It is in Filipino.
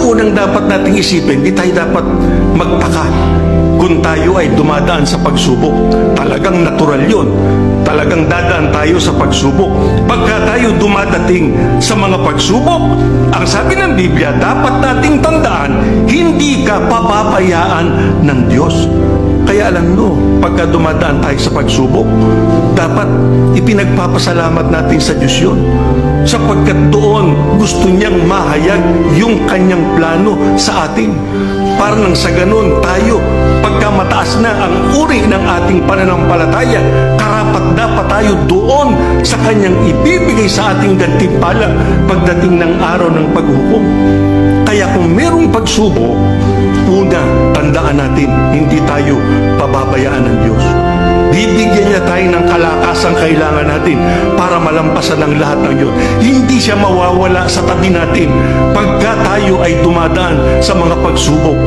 unang dapat nating isipin, di tayo dapat magtaka kung tayo ay dumadaan sa pagsubok. Talagang natural yun. Talagang dadaan tayo sa pagsubok. Pagka tayo dumadating sa mga pagsubok, ang sabi ng Biblia, dapat nating tandaan, hindi ka pababayaan ng Diyos. Kaya alam mo, pagka dumadaan tayo sa pagsubok, dapat ipinagpapasalamat natin sa Diyos yun. Sapagkat doon gusto niyang mahayag yung kanyang plano sa atin. Para nang sa ganun tayo, pagka mataas na ang uri ng ating pananampalataya, karapat dapat tayo doon sa kanyang ibibigay sa ating gantimpala pagdating ng araw ng paghukom. Kaya kung merong pagsubok, una, tandaan natin, hindi tayo pababayaan ng Diyos. Bibigyan niya tayo ng kalakasang kailangan natin para malampasan ang lahat ng yun. Hindi siya mawawala sa tabi natin pagka tayo ay dumadaan sa mga pagsubok.